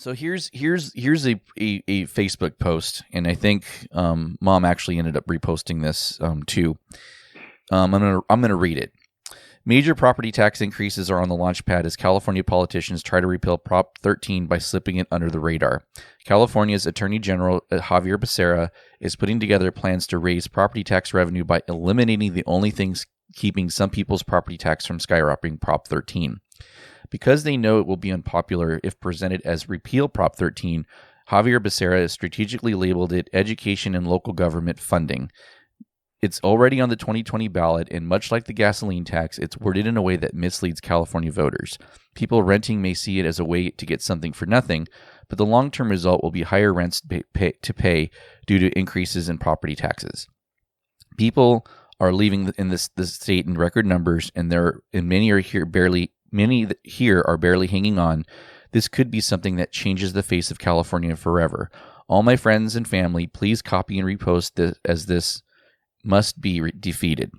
So here's a Facebook post, and I think Mom actually ended up reposting this too. I'm gonna read it. Major property tax increases are on the launch pad as California politicians try to repeal Prop 13 by slipping it under the radar. California's Attorney General Javier Becerra is putting together plans to raise property tax revenue by eliminating the only things keeping some people's property tax from skyrocketing, Prop 13. Because they know it will be unpopular if presented as repeal Prop 13, Javier Becerra has strategically labeled it education and local government funding. It's already on the 2020 ballot, and much like the gasoline tax, it's worded in a way that misleads California voters. People renting may see it as a way to get something for nothing, but the long-term result will be higher rents to pay due to increases in property taxes. People are leaving in this state in record numbers, and many here are barely hanging on. This could be something that changes the face of California forever. All my friends and family, please copy and repost this, as this must be defeated.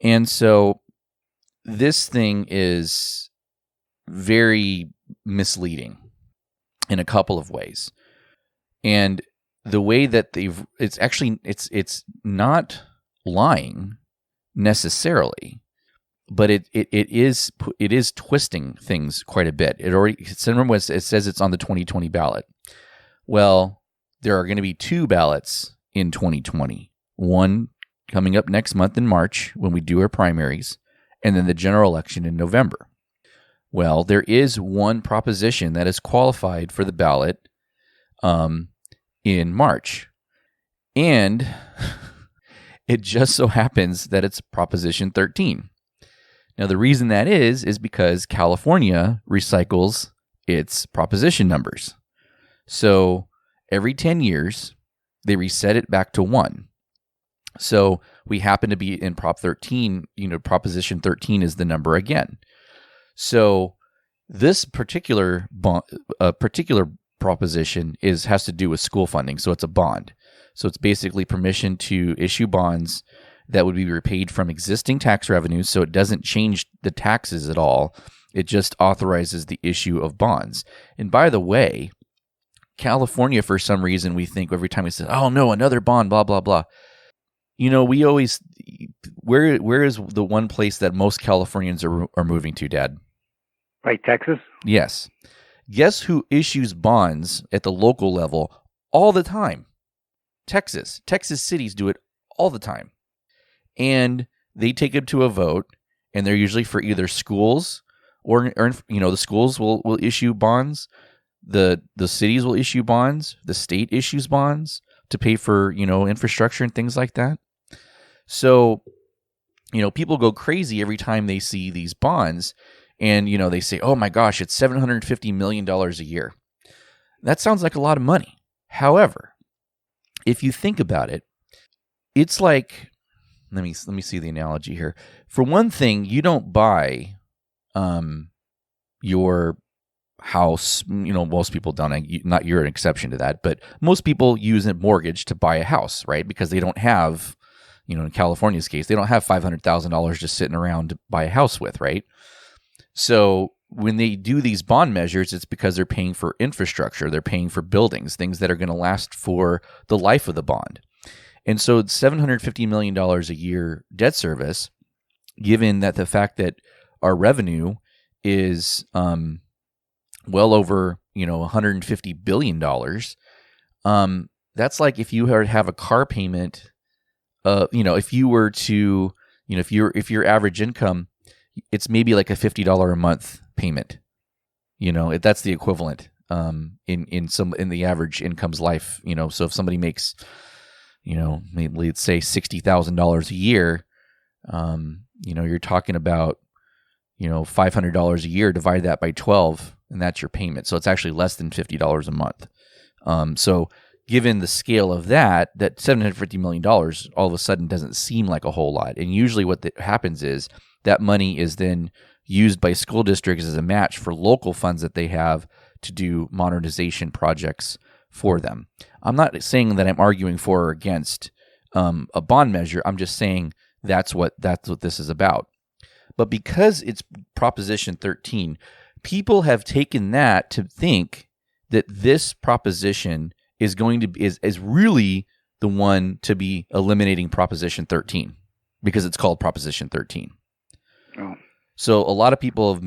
And so this thing is very misleading in a couple of ways. And the way that it's not lying necessarily, but it is twisting things quite a bit. It says it's on the 2020 ballot. Well, there are going to be two ballots in 2020. One coming up next month in March when we do our primaries, and then the general election in November. Well, there is one proposition that is qualified for the ballot in March. And it just so happens that it's Proposition 13. Now, the reason that is because California recycles its proposition numbers. So every 10 years, they reset it back to 1. So we happen to be in Prop 13, Proposition 13 is the number again. So this particular proposition has to do with school funding. So it's a bond. So it's basically permission to issue bonds that would be repaid from existing tax revenues. So it doesn't change the taxes at all. It just authorizes the issue of bonds. And by the way, California, for some reason, we think every time we say, oh no, another bond, blah, blah, blah. We always, where is the one place that most Californians are moving to, Dad? Like Texas? Yes. Guess who issues bonds at the local level all the time? Texas. Texas cities do it all the time. And they take it to a vote, and they're usually for either schools or the schools will issue bonds. The cities will issue bonds. The state issues bonds to pay for, infrastructure and things like that. So, people go crazy every time they see these bonds and, they say, oh my gosh, it's $750 million a year. That sounds like a lot of money. However, if you think about it, it's like, let me see the analogy here. For one thing, you don't buy your house, most people don't, you're an exception to that, but most people use a mortgage to buy a house, right? Because they don't have, in California's case, they don't have $500,000 just sitting around to buy a house with, right? So when they do these bond measures, it's because they're paying for infrastructure, they're paying for buildings, things that are going to last for the life of the bond. And so $750 million a year debt service, given that the fact that our revenue is well over, $150 billion, that's like if you were to have a car payment, if you were to, if your average income, it's maybe like a $50 a month payment. That's the equivalent in the average income's life. So if somebody makes, maybe let's say $60,000 a year, you're talking about, $500 a year, divide that by 12, and that's your payment. So it's actually less than $50 a month. So given the scale of that $750 million all of a sudden doesn't seem like a whole lot. And usually what happens is that money is then used by school districts as a match for local funds that they have to do modernization projects for them. I'm not saying that I'm arguing for or against a bond measure. I'm just saying that's what this is about. But because it's Proposition 13, people have taken that to think that this proposition is going to be, is really the one to be eliminating Proposition 13 because it's called Proposition 13. Oh. So a lot of people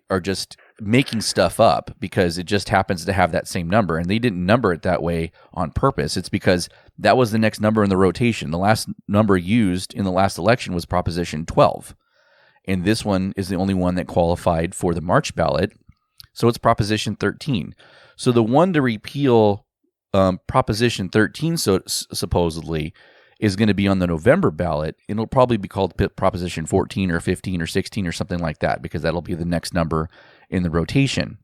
are just making stuff up because it just happens to have that same number, and they didn't number it that way on purpose. It's because that was the next number in the rotation. The last number used in the last election was Proposition 12, and this one is the only one that qualified for the March ballot, so it's Proposition 13. So the one to repeal Proposition 13, supposedly, is going to be on the November ballot, and it'll probably be called Proposition 14 or 15 or 16 or something like that, because that'll be the next number in the rotation.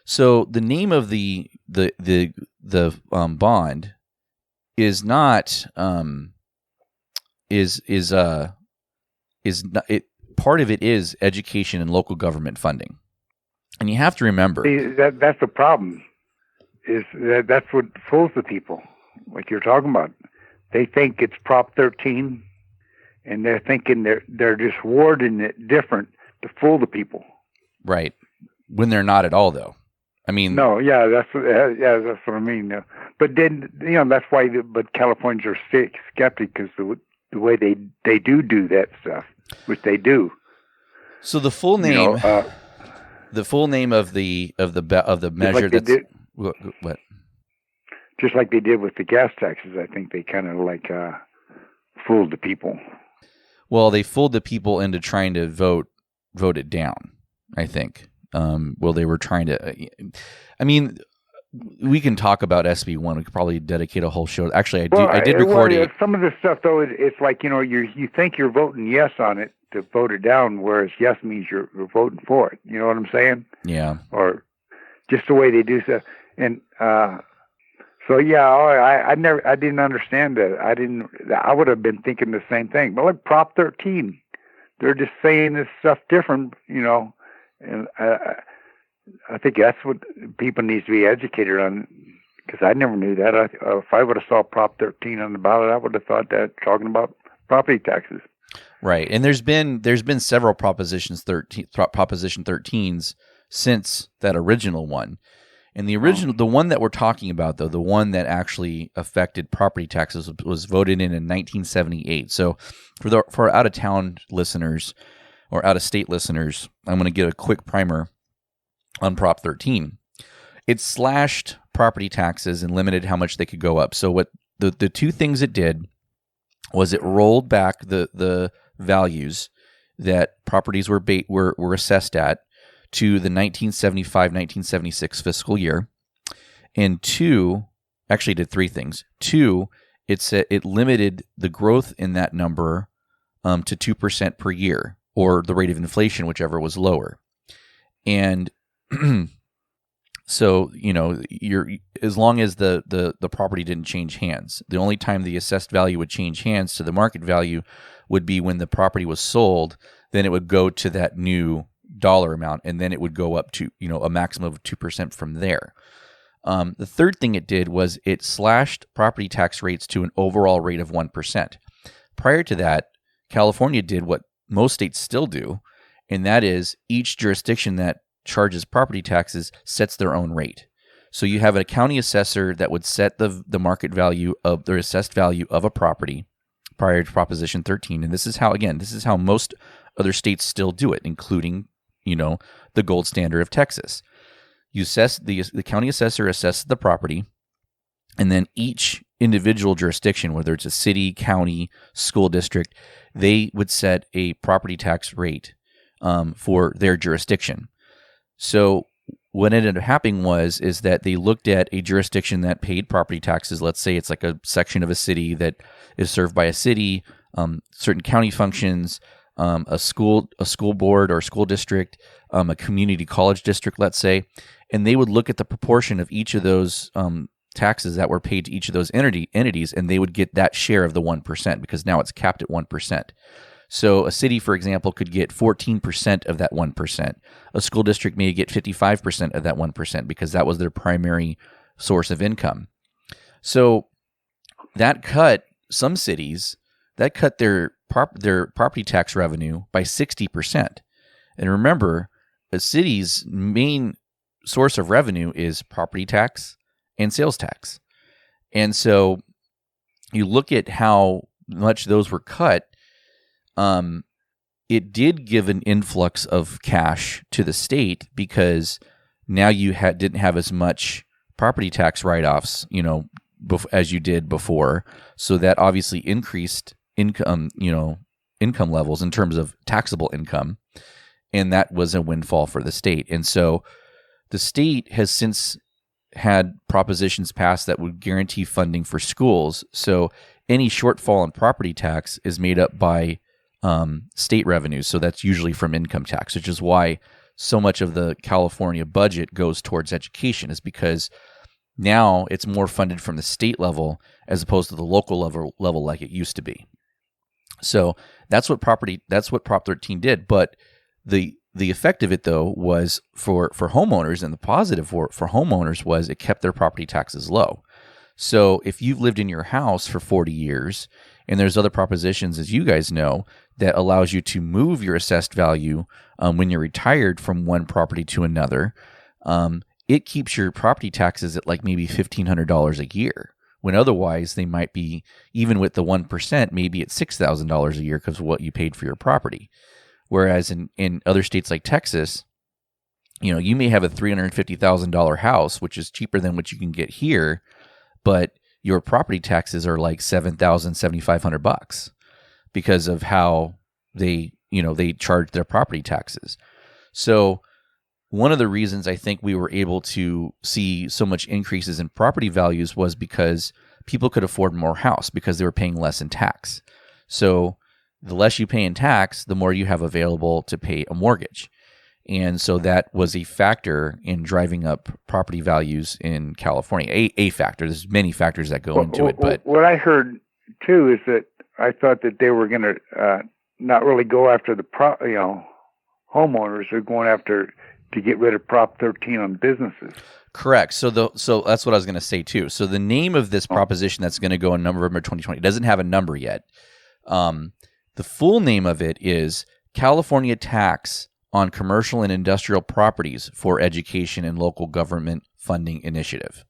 So the name of the bond is not part of it is education and local government funding, and you have to remember that's the problem. Is that's what fools the people, like you're talking about. They think it's Prop 13, and they're thinking they're just wording it different to fool the people. Right. When they're not at all, though. I mean, no, that's what I mean. But then that's why. But Californians are skeptic because the way they do that stuff, which they do. So the full name, the full name of the measure that's what. Just like they did with the gas taxes, I think they kind of fooled the people. Well, they fooled the people into trying to vote it down, I think. They were trying to. I mean, we can talk about SB 1. We could probably dedicate a whole show. Actually, I did record it. Some of this stuff, though, it's like you think you're voting yes on it to vote it down, whereas yes means you're voting for it. You know what I'm saying? Yeah. Or just the way they do stuff, and. So I didn't understand that. I would have been thinking the same thing. But like Prop 13, they're just saying this stuff different, and I think that's what people need to be educated on, because I never knew that. If I would have saw Prop 13 on the ballot, I would have thought that talking about property taxes. Right, and there's been several Proposition 13s since that original one. And the original, the one that we're talking about, though, the one that actually affected property taxes was voted in 1978. So for out-of-town listeners or out-of-state listeners, I'm going to give a quick primer on Prop 13. It slashed property taxes and limited how much they could go up. So what the two things it did was it rolled back the values that properties were assessed at to the 1975-1976 fiscal year, and actually did three things. Two, it limited the growth in that number to 2% per year, or the rate of inflation, whichever was lower. And so as long as the property didn't change hands, the only time the assessed value would change hands to the market value would be when the property was sold. Then it would go to that new dollar amount, and then it would go up to a maximum of 2% from there. The third thing it did was it slashed property tax rates to an overall rate of 1%. Prior to that, California did what most states still do, and that is each jurisdiction that charges property taxes sets their own rate. So you have a county assessor that would set the market value of the assessed value of a property prior to Proposition 13, and this is how most other states still do it, including the gold standard of Texas. You assess the county assessor assesses the property, and then each individual jurisdiction, whether it's a city, county, school district, they would set a property tax rate for their jurisdiction. So what ended up happening is that they looked at a jurisdiction that paid property taxes. Let's say it's like a section of a city that is served by a city, certain county functions, a school board or school district, a community college district, let's say, and they would look at the proportion of each of those taxes that were paid to each of those entities, and they would get that share of the 1%, because now it's capped at 1%. So a city, for example, could get 14% of that 1%. A school district may get 55% of that 1%, because that was their primary source of income. So that cut some cities, their property tax revenue by 60%. And remember, a city's main source of revenue is property tax and sales tax. And so you look at how much those were cut, it did give an influx of cash to the state because now you didn't have as much property tax write-offs, as you did before. So that obviously increased income levels in terms of taxable income, and that was a windfall for the state. And so the state has since had propositions passed that would guarantee funding for schools. So any shortfall in property tax is made up by state revenues. So that's usually from income tax, which is why so much of the California budget goes towards education, is because now it's more funded from the state level as opposed to the local level like it used to be. So that's what Prop 13 did. But the effect of it, though, was for homeowners, and the positive for homeowners was it kept their property taxes low. So if you've lived in your house for 40 years, and there's other propositions, as you guys know, that allows you to move your assessed value when you're retired from one property to another, it keeps your property taxes at like maybe $1,500 a year, when otherwise they might be, even with the 1%, maybe at $6,000 a year because of what you paid for your property. Whereas in other states like Texas, you may have a $350,000 house, which is cheaper than what you can get here, but your property taxes are like $7,500 because of how they charge their property taxes. So one of the reasons I think we were able to see so much increases in property values was because people could afford more house because they were paying less in tax. So the less you pay in tax, the more you have available to pay a mortgage. And so that was a factor in driving up property values in California. A factor. There's many factors that go into it. But what I heard too is that I thought that they were going to not really go after the homeowners. They're going after to get rid of Prop 13 on businesses. Correct. So that's what I was going to say too. So the name of this proposition that's going to go in November 2020 doesn't have a number yet. The full name of it is California Tax on Commercial and Industrial Properties for Education and Local Government Funding Initiative.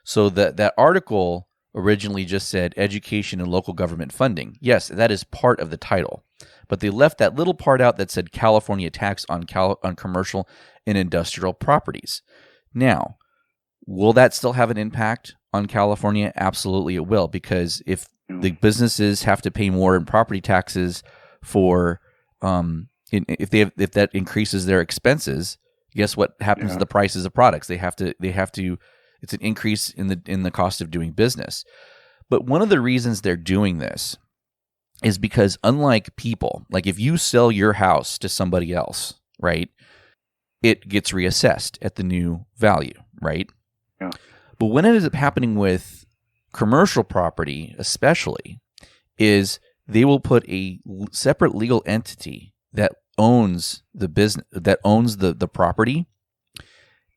So that article originally just said Education and Local Government Funding. Yes, that is part of the title. But they left that little part out that said California Tax on Commercial and Industrial Properties. Now, will that still have an impact on California? Absolutely it will, because if the businesses have to pay more in property taxes for if that increases their expenses, guess what happens to the prices of products? They have to it's an increase in the cost of doing business. But one of the reasons they're doing this is because, unlike people, like if you sell your house to somebody else, right, it gets reassessed at the new value, right? Yeah. But when it ends up happening with commercial property, especially, is they will put a separate legal entity that owns the business, that owns the property,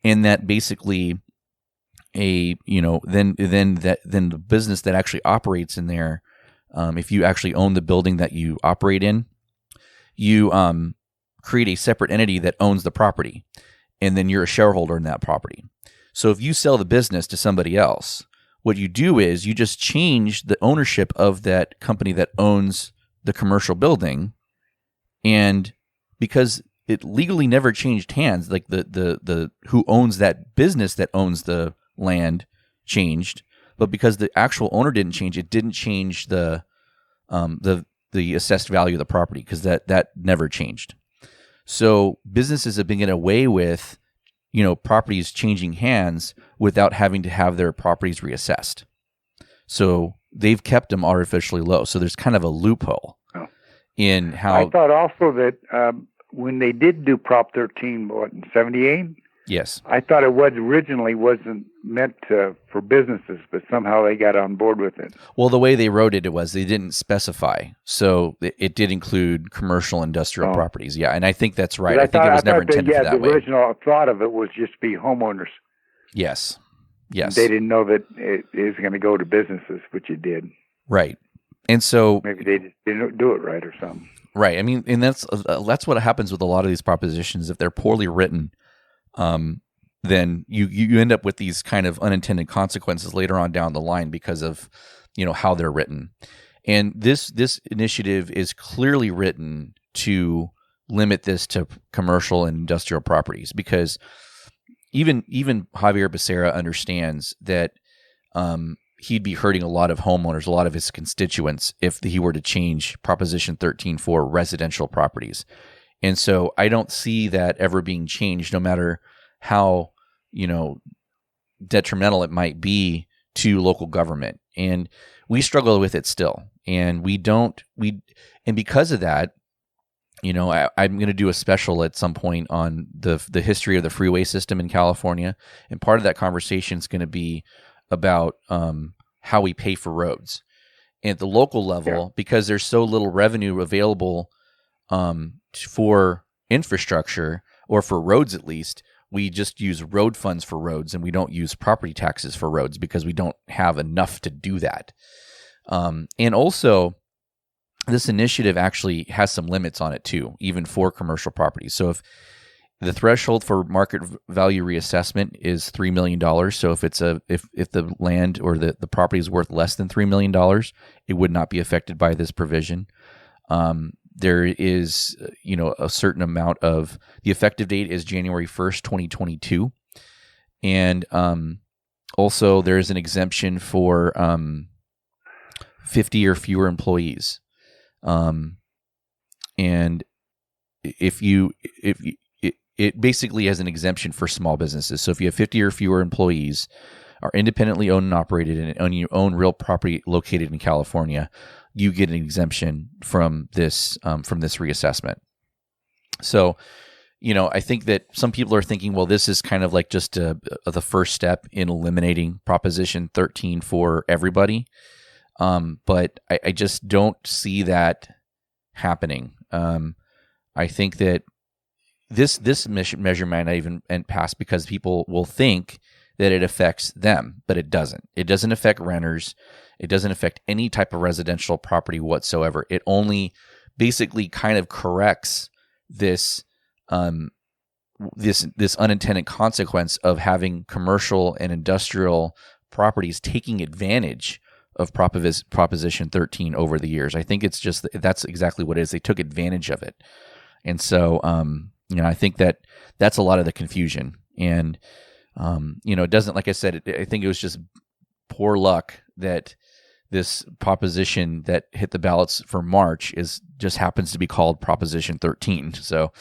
and that basically then the business that actually operates in there, if you actually own the building that you operate in, you create a separate entity that owns the property, and then you're a shareholder in that property. So if you sell the business to somebody else, what you do is you just change the ownership of that company that owns the commercial building, and because it legally never changed hands, like the who owns that business that owns the land changed, but because the actual owner didn't change, it didn't change the assessed value of the property, because that never changed. So businesses have been getting away with properties changing hands without having to have their properties reassessed. So they've kept them artificially low. So there's kind of a loophole in how. I thought also that when they did do Prop 13, in 78? Yes. I thought it originally wasn't meant for businesses, but somehow they got on board with it. Well, the way they wrote it was they didn't specify. So it did include commercial industrial properties. Yeah, and I think that's right. I think it was never intended for that way. The original thought of it was just be homeowners. Yes. They didn't know that it was going to go to businesses, which it did. Right. And so maybe they just didn't do it right or something. Right. I mean, and that's what happens with a lot of these propositions. If they're poorly written, then you end up with these kind of unintended consequences later on down the line because of, how they're written. And this initiative is clearly written to limit this to commercial and industrial properties, because even Javier Becerra understands that he'd be hurting a lot of homeowners, a lot of his constituents, if he were to change Proposition 13 for residential properties. And so I don't see that ever being changed, no matter how, detrimental it might be to local government. And we struggle with it still. And and because of that, I'm going to do a special at some point on the history of the freeway system in California. And part of that conversation is going to be about how we pay for roads. And at the local level, because there's so little revenue available for infrastructure, or for roads at least, we just use road funds for roads, and we don't use property taxes for roads because we don't have enough to do that. And also, this initiative actually has some limits on it too, even for commercial properties. So if the threshold for market value reassessment is $3 million, so if it's if the land or the property is worth less than $3 million, it would not be affected by this provision. There is, a certain amount of the effective date is January 1st, 2022. And also there's an exemption for 50 or fewer employees. And it basically has an exemption for small businesses. So if you have 50 or fewer employees, are independently owned and operated, and own your own real property located in California, you get an exemption from this reassessment. So, I think that some people are thinking, well, this is kind of like just the first step in eliminating Proposition 13 for everybody. But I just don't see that happening. I think that this measure might not even pass because people will think that it affects them, but it doesn't. It doesn't affect renters. It doesn't affect any type of residential property whatsoever. It only basically kind of corrects this this unintended consequence of having commercial and industrial properties taking advantage of Proposition 13 over the years. I think that's exactly what it is. They took advantage of it. And so, I think that's a lot of the confusion. And, it doesn't, like I said, I think it was just poor luck that this proposition that hit the ballots for March just happens to be called Proposition 13. So,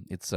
it's